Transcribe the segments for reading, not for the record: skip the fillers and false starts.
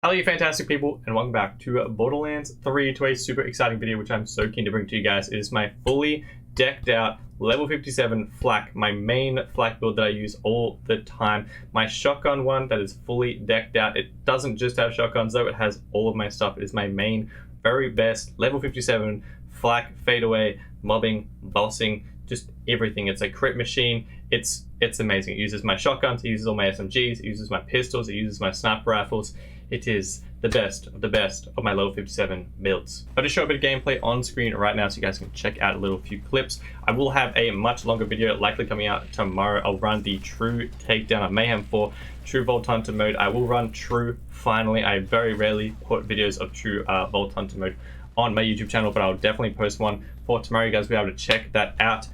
Hello you fantastic people, and welcome back to Borderlands 3, to a super exciting video which I'm so keen to bring to you guys. It is my fully decked out level 57 flak, my main flak build that I use all the time. My shotgun one that is fully decked out. It doesn't just have shotguns though, it has all of my stuff. It is my main, very best level 57 flak, fadeaway, mobbing, bossing, just everything. It's a crit machine. It's amazing. It uses my shotguns, it uses all my SMGs, it uses my pistols, it uses my sniper rifles. It is the best of my level 57 builds. I'll just show a bit of gameplay on screen right now so you guys can check out a little few clips. I will have a much longer video likely coming out tomorrow. I'll run the true takedown of Mayhem 4, true Vault Hunter mode. I will run true finally. I very rarely put videos of true Vault Hunter mode on my YouTube channel, but I'll definitely post one for tomorrow. You guys will be able to check that out.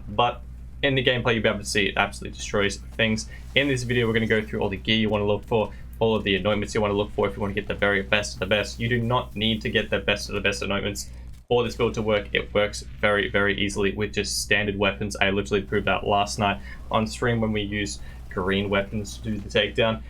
But in the gameplay, you'll be able to see it absolutely destroys things. In this video, we're going to go through all the gear you want to look for, all of the anointments you want to look for if you want to get the very best of the best. You do not need to get the best of the best anointments for this build to work. It works very, very easily with just standard weapons. I literally proved that last night on stream when we used green weapons to do the takedown.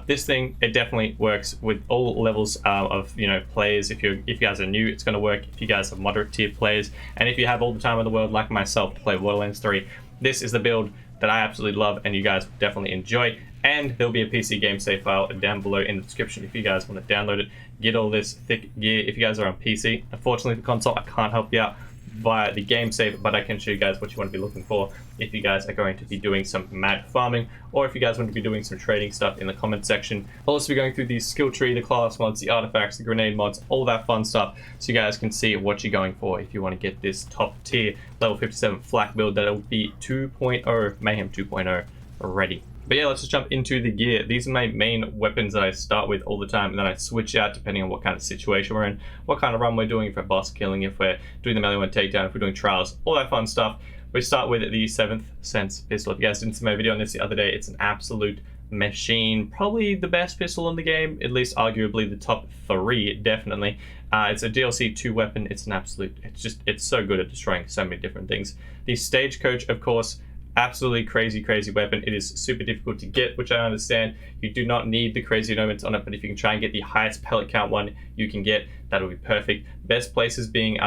This thing, it definitely works with all levels of players. If you guys are new, it's going to work. If you guys are moderate tier players, and if you have all the time in the world like myself to play Borderlands 3, this is the build that I absolutely love and you guys will definitely enjoy. And there'll be a PC game save file down below in the description if you guys want to download it, get all this thick gear if you guys are on PC. Unfortunately for console, I can't help you out via the game save, but I can show you guys what you want to be looking for if you guys are going to be doing some mad farming, or if you guys want to be doing some trading stuff in the comment section. I'll also be going through the skill tree, the class mods, the artifacts, the grenade mods, all that fun stuff, so you guys can see what you're going for if you want to get this top tier level 57 flak build that'll be 2.0, Mayhem 2.0 ready. But yeah, let's just jump into the gear. These are my main weapons that I start with all the time, and then I switch out depending on what kind of situation we're in, what kind of run we're doing, if we're boss killing, if we're doing the melee one takedown, if we're doing trials, all that fun stuff. We start with the 7th Sense pistol. If you guys didn't see my video on this the other day, it's an absolute machine. Probably the best pistol in the game, at least arguably the top 3, definitely. It's a DLC 2 weapon. It's an absolute, it's so good at destroying so many different things. The Stagecoach, of course, absolutely crazy weapon. It is super difficult to get, which I understand. You do not need the crazy anointments on it, but if you can try and get the highest pellet count one you can get, that'll be perfect. Best places being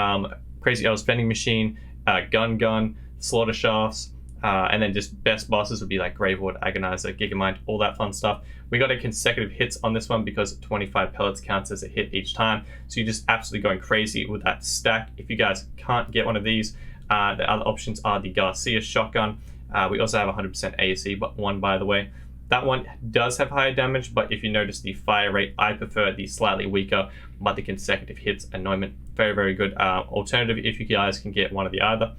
Crazy L's vending machine, gun, slaughter shafts, and then just best bosses would be like Graveward, Agonizer, Gigamind, all that fun stuff. We got a consecutive hits on this one because 25 pellets counts as a hit each time, so you're just absolutely going crazy with that stack. If you guys can't get one of these, the other options are the Garcia shotgun. We also have 100% ASE, but one, by the way. That one does have higher damage, but if you notice the fire rate, I prefer the slightly weaker, but the consecutive hits anointment. Very good alternative if you guys can get one of the either.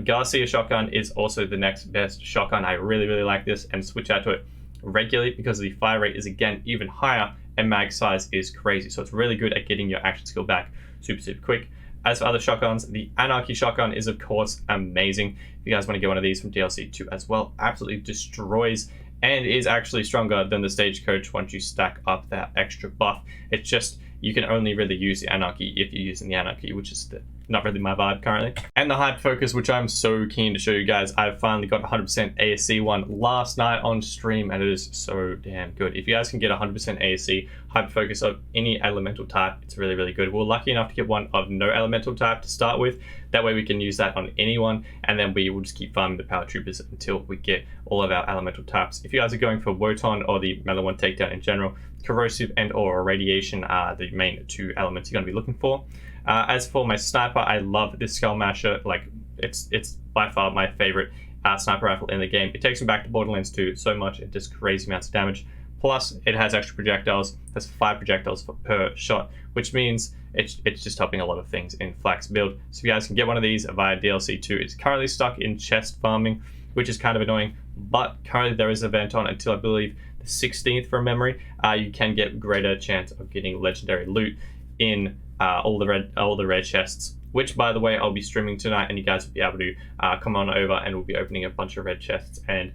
Garcia shotgun is also the next best shotgun. I really like this and switch out to it regularly because the fire rate is again even higher and mag size is crazy. So it's really good at getting your action skill back super quick. As for other shotguns, the Anarchy shotgun is of course amazing. If you guys want to get one of these from DLC 2 as well, absolutely destroys and is actually stronger than the Stagecoach once you stack up that extra buff. It's just, you can only really use the Anarchy if you're using the Anarchy, which is not really my vibe currently. And the Hyper Focus, which I'm so keen to show you guys. I've finally got 100% ASC one last night on stream, and it is so damn good. If you guys can get 100% ASC Hyper Focus of any elemental type, it's really good. We're lucky enough to get one of no elemental type to start with. That way we can use that on anyone, and then we will just keep farming the paratroopers until we get all of our elemental types. If you guys are going for Wotan or the melee one takedown in general, corrosive and or radiation are the main 2 elements you're going to be looking for. As for my sniper, I love this Skull Masher. Like, it's by far my favorite sniper rifle in the game. It takes me back to Borderlands 2 so much. It does crazy amounts of damage. Plus, it has extra projectiles. It has 5 projectiles per shot, which means it's just helping a lot of things in Flak's build. So if you guys can get one of these via DLC 2, it's currently stuck in chest farming, which is kind of annoying. But currently there is an event on until I believe the 16th from memory. You can get greater chance of getting legendary loot in all the red chests, which by the way I'll be streaming tonight, and you guys will be able to come on over and we'll be opening a bunch of red chests, and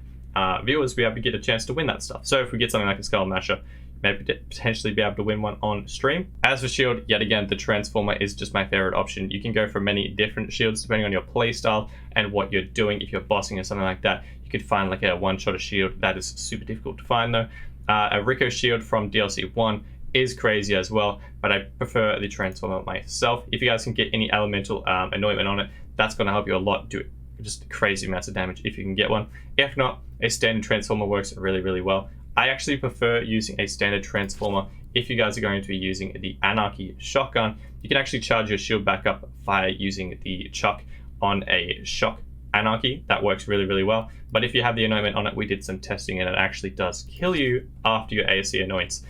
viewers will be able to get a chance to win that stuff. So if we get something like a Skull Masher, maybe potentially be able to win one on stream. As for shield, yet again, the Transformer is just my favorite option. You can go for many different shields depending on your playstyle and what you're doing. If you're bossing or something like that, you could find like a one-shot shield. That is super difficult to find though. A Rico shield from DLC 1 is crazy as well, but I prefer the Transformer myself. If you guys can get any elemental anointment on it, that's going to help you a lot, do just crazy amounts of damage if you can get one. If not, a standard Transformer works really, really well. I actually prefer using a standard Transformer. If you guys are going to be using the Anarchy shotgun, you can actually charge your shield back up via using the chuck on a shock Anarchy. That works really, really well. But if you have the anointment on it, we did some testing and it actually does kill you after your ASC anoints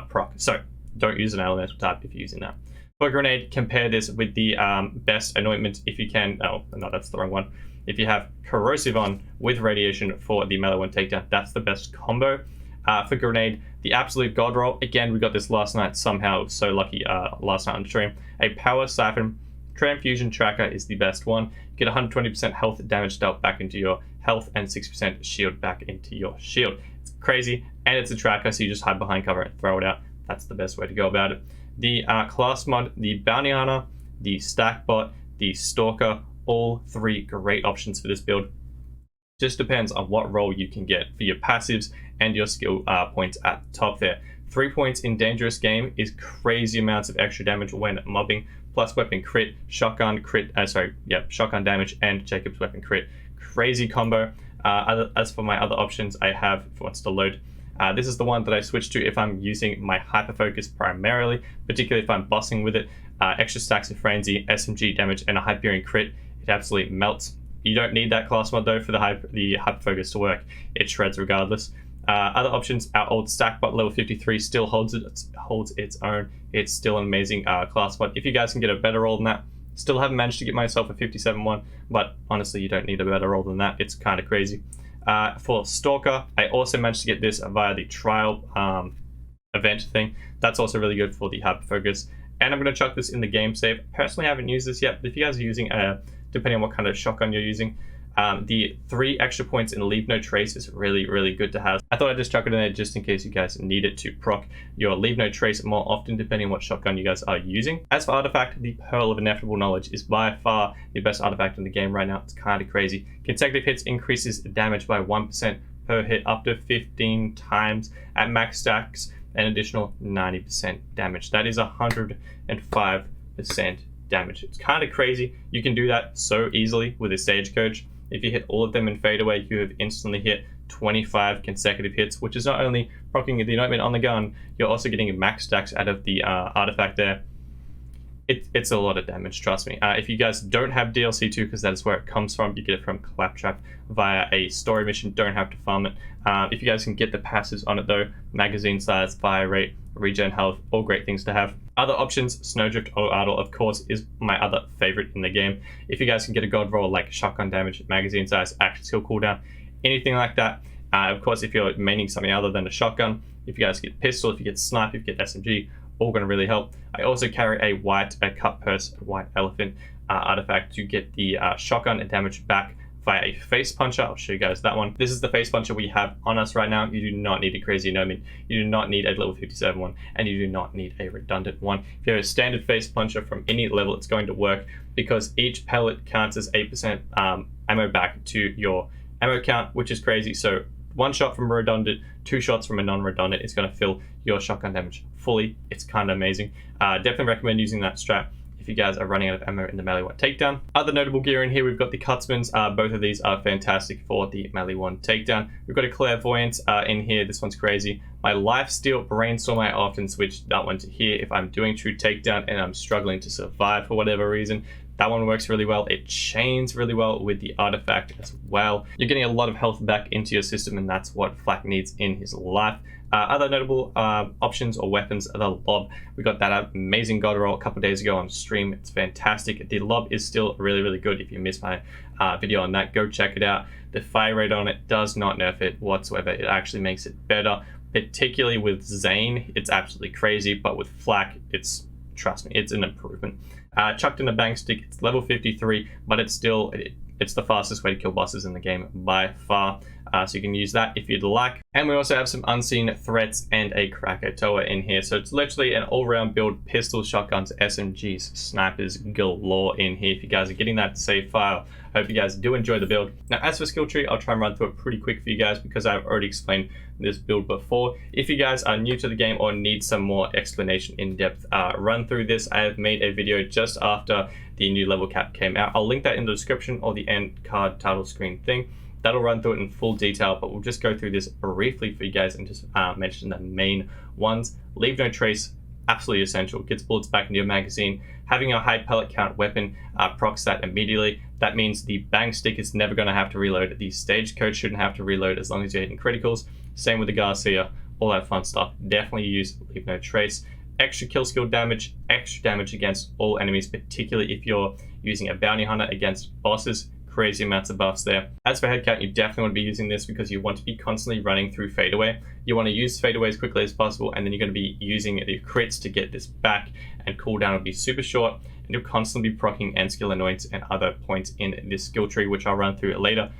proc. So don't use an elemental type if you're using that. For grenade, compare this with the best anointment if you can. Oh, no, that's the wrong one. If you have corrosive on with radiation for the melee one takedown, that's the best combo. For grenade, the absolute god roll. Again, we got this last night somehow. So lucky last night on stream. A power siphon transfusion tracker is the best one. Get 120% health damage dealt back into your health and 6% shield back into your shield. It's crazy, and it's a tracker, so you just hide behind cover and throw it out. That's the best way to go about it. The class mod, the bounty hunter, the stack bot, the stalker, all three great options for this build. Just depends on what role you can get for your passives and your skill points at the top there. 3 points in dangerous game is crazy amounts of extra damage when mobbing, plus weapon crit, shotgun crit, shotgun damage, and Jacob's weapon crit. Crazy combo. As for my other options, I have, if it wants to load, this is the one that I switch to if I'm using my hyper focus primarily, particularly if I'm bossing with it. Extra stacks of frenzy, SMG damage, and a Hyperion crit. It absolutely melts. You don't need that class mod though for the hyper focus to work. It shreds regardless. Other options, our old stack bot level 53 still holds its own. It's still an amazing class mod. If you guys can get a better roll than that, still haven't managed to get myself a 57-1, but honestly, you don't need a better roll than that. It's kind of crazy. For Stalker, I also managed to get this via the trial event thing. That's also really good for the hyper focus. And I'm going to chuck this in the game save. Personally, I haven't used this yet, but if you guys are using, depending on what kind of shotgun you're using, the 3 extra points in Leave No Trace is really, really good to have. I thought I'd just chuck it in there just in case you guys need it to proc your Leave No Trace more often, depending on what shotgun you guys are using. As for artifact, the Pearl of Ineffable Knowledge is by far the best artifact in the game right now. It's kind of crazy. Consecutive hits increases damage by 1% per hit up to 15 times at max stacks, an additional 90% damage. That is 105% damage. It's kind of crazy. You can do that so easily with a Stagecoach. If you hit all of them in fadeaway, you have instantly hit 25 consecutive hits, which is not only proccing the anointment on the gun, you're also getting max stacks out of the artifact there. It's a lot of damage, trust me. If you guys don't have DLC 2, because that is where it comes from, you get it from Claptrap via a story mission, don't have to farm it. If you guys can get the passives on it though, magazine size, fire rate, regen health, all great things to have. Other options, Snowdrift or Idle, of course, is my other favorite in the game. If you guys can get a god roll like shotgun damage, magazine size, action skill cooldown, anything like that. Of course, if you're maining something other than a shotgun, if you guys get pistol, if you get snipe, if you get SMG, all going to really help. I also carry a cut purse, white elephant artifact to get the shotgun and damage back via a face puncher. I'll show you guys that one. This is the face puncher we have on us right now. You do not need a crazy anointment. You do not need a level 57 one, and you do not need a redundant one. If you have a standard face puncher from any level, it's going to work because each pellet counts as 8% ammo back to your ammo count, which is crazy. So 1 shot from a redundant, 2 shots from a non-redundant is going to fill your shotgun damage fully. It's kind of amazing. Definitely recommend using that strat if you guys are running out of ammo in the melee 1 takedown. Other notable gear in here, we've got the Cutsmans. Both of these are fantastic for the melee 1 takedown. We've got a Clairvoyance in here. This one's crazy. My Lifesteal Brainstorm, I often switch that one to here if I'm doing true takedown and I'm struggling to survive for whatever reason. That one works really well. It chains really well with the artifact as well. You're getting a lot of health back into your system, and that's what Flak needs in his life. Other notable options or weapons, the Lob. We got that amazing god roll a couple days ago on stream. It's fantastic. The Lob is still really, really good. If you missed my video on that, go check it out. The fire rate on it does not nerf it whatsoever. It actually makes it better, particularly with Zane. It's absolutely crazy, but with Flak, trust me, it's an improvement. Chucked in a bang stick, it's level 53, but it's still, it's the fastest way to kill bosses in the game by far. So you can use that if you'd like. And we also have some unseen threats and a Krakatoa in here. So it's literally an all-round build, pistols, shotguns, SMGs, snipers galore in here. If you guys are getting that save file, I hope you guys do enjoy the build. Now, as for skill tree, I'll try and run through it pretty quick for you guys because I've already explained this build before. If you guys are new to the game or need some more explanation in-depth run through this, I have made a video just after the new level cap came out. I'll link that in the description or the end card title screen thing. That'll run through it in full detail, but we'll just go through this briefly for you guys and just mention the main ones. Leave no trace, absolutely essential. Gets bullets back into your magazine. Having a high pellet count weapon procs that immediately. That means the bang stick is never going to have to reload. The stagecoach shouldn't have to reload as long as you're hitting criticals. Same with the Garcia, all that fun stuff. Definitely use Leave No Trace. Extra kill skill damage, extra damage against all enemies, particularly if you're using a bounty hunter against bosses. Crazy amounts of buffs there. As for head count, you definitely want to be using this because you want to be constantly running through fadeaway. You want to use fadeaway as quickly as possible, and then you're going to be using the crits to get this back, and cooldown will be super short, and you'll constantly be proccing end skill annoyance and other points in this skill tree, which I'll run through later.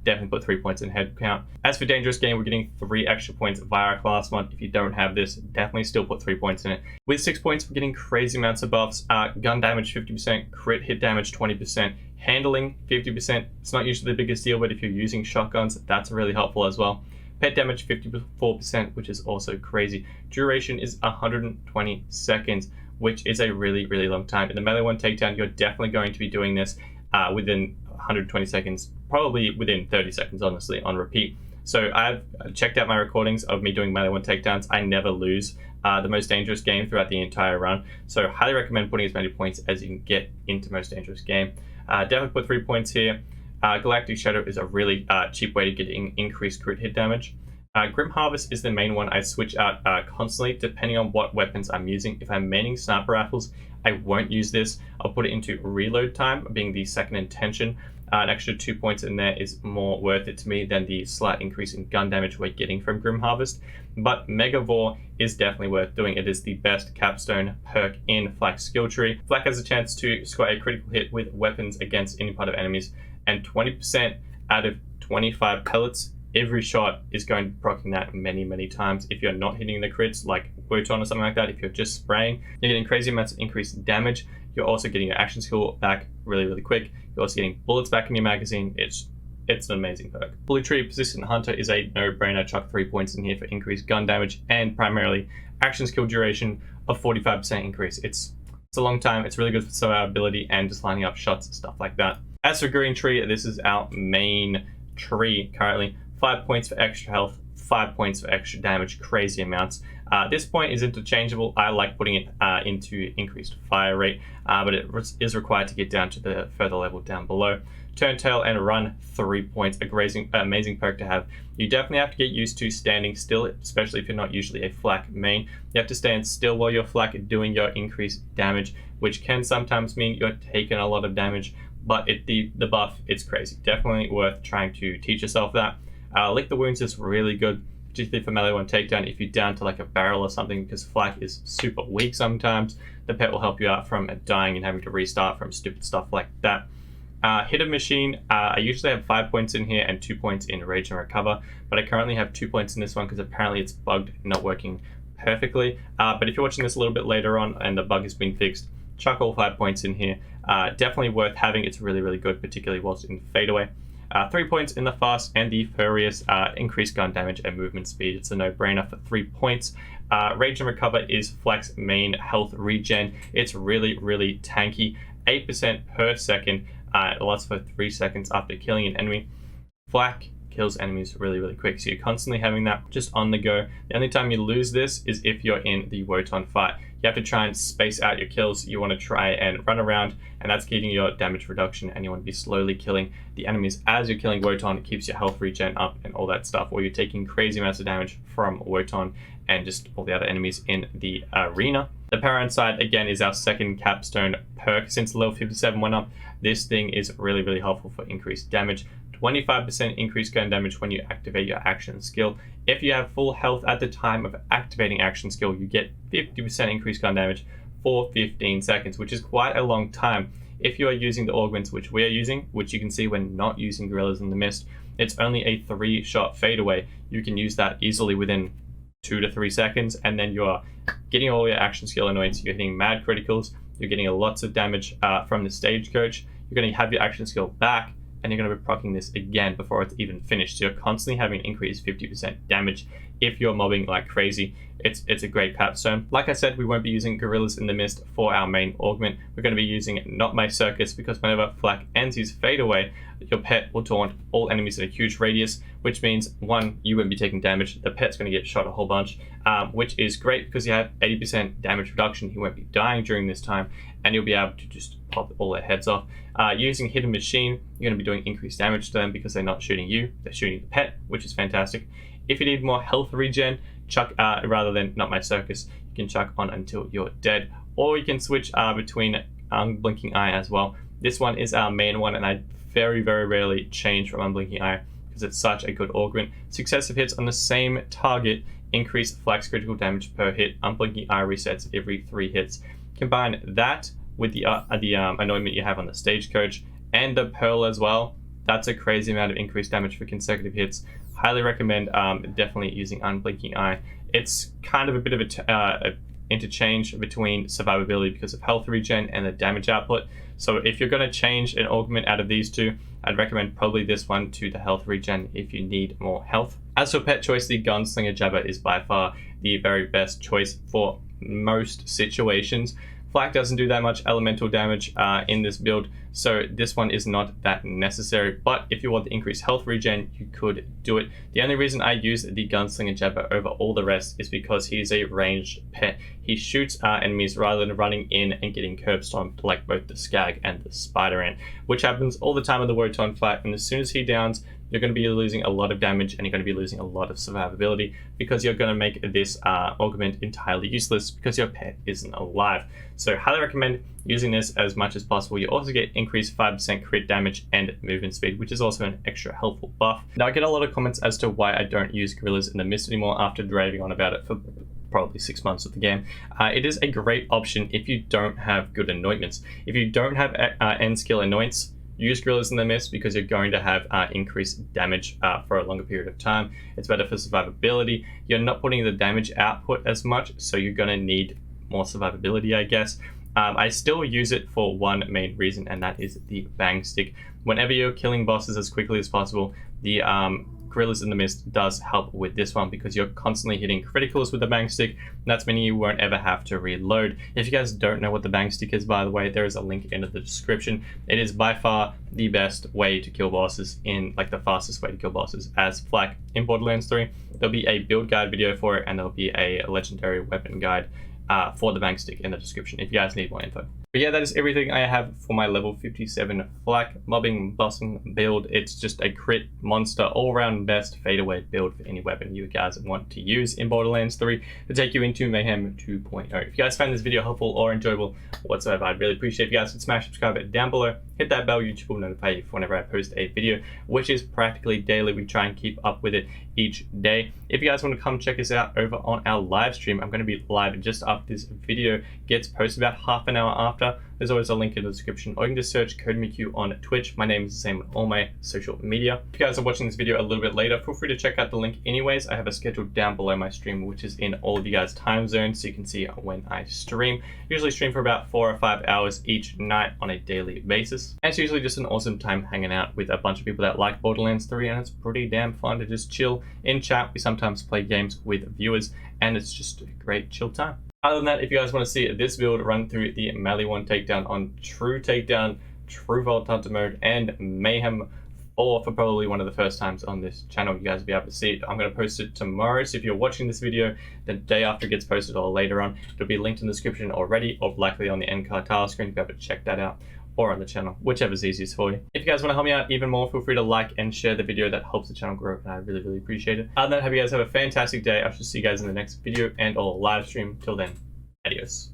Definitely put 3 points in head count. As for dangerous game, we're getting 3 extra points via our class mod. If you don't have this, definitely still put 3 points in it. With 6 points, we're getting crazy amounts of buffs. Gun damage 50%, crit hit damage 20%, handling 50%. It's not usually the biggest deal, but if you're using shotguns, that's really helpful as well. Pet damage 54%, which is also crazy. Duration is 120 seconds, which is a really, really long time. In the melee 1 takedown, you're definitely going to be doing this within 120 seconds, probably within 30 seconds, honestly, on repeat. So I've checked out my recordings of me doing melee 1 takedowns. I never lose the most dangerous game throughout the entire run. So highly recommend putting as many points as you can get into most dangerous game. Definitely put 3 points here. Galactic Shadow is a really cheap way to get increased crit hit damage. Grim Harvest is the main one I switch out constantly depending on what weapons I'm using. If I'm maining sniper rifles, I won't use this. I'll put it into reload time, being the second intention. An extra 2 points in there is more worth it to me than the slight increase in gun damage we're getting from Grim Harvest. But Megavore is definitely worth doing. It is the best capstone perk in Flak's skill tree. Flak has a chance to score a critical hit with weapons against any part of enemies, and 20% out of 25 pellets, every shot is going to be proccing that many, many times. If you're not hitting the crits, like Wotan or something like that, if you're just spraying, you're getting crazy amounts of increased damage. You're also getting your action skill back really, really quick. You're also getting bullets back in your magazine. It's an amazing perk. Blue Tree Persistent Hunter is a no-brainer. Chuck 3 points in here for increased gun damage and primarily action skill duration of 45% increase. It's a long time. It's really good for survivability and just lining up shots and stuff like that. As for Green Tree, this is our main tree currently. 5 points for extra health, 5 points for extra damage, crazy amounts. This point is interchangeable. I like putting it into increased fire rate, but it is required to get down to the further level down below. Turn tail and run, 3 points, amazing perk to have. You definitely have to get used to standing still, especially if you're not usually a flak main. You have to stand still while you're flak doing your increased damage, which can sometimes mean you're taking a lot of damage, but the buff, it's crazy. Definitely worth trying to teach yourself that. Lick the Wounds is really good, particularly for melee 1 takedown if you're down to like a barrel or something, because flak is super weak sometimes. The pet will help you out from dying and having to restart from stupid stuff like that. Hidden Machine, I usually have 5 points in here and 2 points in Rage and Recover, but I currently have 2 points in this one because apparently it's bugged, not working perfectly. But if you're watching this a little bit later on and the bug has been fixed, chuck all 5 points in here. Definitely worth having. It's really, really good, particularly whilst in fadeaway. 3 points in the Fast and the Furious, increased gun damage and movement speed. It's a no-brainer for 3 points. Rage and Recover is Flak's main health regen. It's really, really tanky. 8% per second. It lasts for 3 seconds after killing an enemy. Flak kills enemies really, really quick, so you're constantly having that just on the go. The only time you lose this is if you're in the Wotan fight. You have to try and space out your kills. You want to try and run around, and that's getting your damage reduction, and you want to be slowly killing the enemies as you're killing Wotan. It keeps your health regen up and all that stuff, or you're taking crazy amounts of damage from Wotan and just all the other enemies in the arena. The Parent Side, again, is our second capstone perk. Since level 57 went up, this thing is really, really helpful for increased damage. 25% increased gun damage when you activate your action skill. If you have full health at the time of activating action skill, you get 50% increased gun damage for 15 seconds, which is quite a long time. If you are using the augments which we are using, which you can see we're not using Gorillas in the Mist, it's only a 3-shot fadeaway. You can use that easily within 2 to 3 seconds, and then you're getting all your action skill annoyance. You're hitting mad criticals, you're getting lots of damage from the stagecoach, you're going to have your action skill back, and you're going to be proccing this again before it's even finished. So you're constantly having increased 50% damage if you're mobbing like crazy. It's a great capstone. Like I said, we won't be using Gorillas in the Mist for our main augment. We're going to be using Not My Circus, because whenever Flak ends his fadeaway, your pet will taunt all enemies in a huge radius, which means 1, you won't be taking damage, the pet's going to get shot a whole bunch, which is great because you have 80% damage reduction. He won't be dying during this time, and you'll be able to just pop all their heads off. Using Hidden Machine, you're going to be doing increased damage to them because they're not shooting you, they're shooting the pet, which is fantastic. If you need more health regen, chuck rather than Not My Circus, you can chuck on Until You're Dead, or you can switch between Unblinking Eye as well. This one is our main one, and I very rarely change from Unblinking Eye because it's such a good augment. Successive hits on the same target increase Flak's critical damage per hit. Unblinking Eye resets every 3 hits. Combine that with the anointment you have on the stagecoach and the pearl as well. That's a crazy amount of increased damage for consecutive hits. Highly recommend definitely using Unblinking Eye. It's kind of a bit of a interchange between survivability because of health regen and the damage output. So if you're going to change an augment out of these two, I'd recommend probably this one to the health regen if you need more health. As for pet choice, the Gunslinger Jabber is by far the very best choice for most situations. Flak doesn't do that much elemental damage in this build, so this one is not that necessary. But if you want the increased health regen, you could do it. The only reason I use the Gunslinger Jabber over all the rest is because he's a ranged pet. He shoots enemies rather than running in and getting curb stomped like both the Skag and the Spider Ant, which happens all the time in the Wotan fight. And as soon as he downs, you're going to be losing a lot of damage, and you're going to be losing a lot of survivability because you're going to make this augment entirely useless because your pet isn't alive. So highly recommend using this as much as possible. You also get increased 5% crit damage and movement speed, which is also an extra helpful buff. Now I get a lot of comments as to why I don't use Gorillas in the Mist anymore after raving on about it for probably 6 months of the game. It is a great option if you don't have good anointments. If you don't have end skill anoints, use Gorillas in the Mist because you're going to have increased damage for a longer period of time. It's better for survivability. You're not putting the damage output as much, so you're going to need more survivability, I guess. I still use it for one main reason, and that is the bang stick. Whenever you're killing bosses as quickly as possible, the Gorillas in the Mist does help with this one because you're constantly hitting criticals with the bang stick, and that's meaning you won't ever have to reload. If you guys don't know what the bang stick is, by the way, there is a link in the description. It is by far the best way to kill bosses, like the fastest way to kill bosses as Flak in Borderlands 3. There'll be a build guide video for it, and there'll be a legendary weapon guide for the bang stick in the description if you guys need more info. But yeah, that is everything I have for my level 57 Flak mobbing bossing build. It's just a crit monster, all-round best fadeaway build for any weapon you guys want to use in Borderlands 3 to take you into Mayhem 2.0. If you guys found this video helpful or enjoyable whatsoever, I'd really appreciate if you guys could smash subscribe button down below, hit that bell. YouTube will notify you whenever I post a video, which is practically daily. We try and keep up with it each day. If you guys want to come check us out over on our live stream, I'm going to be live just after this video gets posted, about half an hour after. There's always a link in the description, or you can just search CodeMeQ on Twitch. My name is the same on all my social media. If you guys are watching this video a little bit later, feel free to check out the link anyways. I have a schedule down below my stream, which is in all of you guys' time zones, so you can see when I stream. Usually stream for about 4 or 5 hours each night on a daily basis. And it's usually just an awesome time hanging out with a bunch of people that like Borderlands 3, and it's pretty damn fun to just chill in chat. We sometimes play games with viewers, and it's just a great chill time. Other than that, if you guys want to see this build run through the Melee 1 takedown on True Takedown, True Vault Hunter mode, and Mayhem 4 for probably one of the first times on this channel, you guys will be able to see it. I'm going to post it tomorrow, so if you're watching this video the day after it gets posted or later on, it'll be linked in the description already, or likely on the end card tile screen. You'll be able to check that out, or on the channel, whichever's easiest for you. If you guys want to help me out even more, feel free to like and share the video. That helps the channel grow, and I really appreciate it. Other than that, I hope you guys have a fantastic day. I shall see you guys in the next video and or live stream. Till then, adios.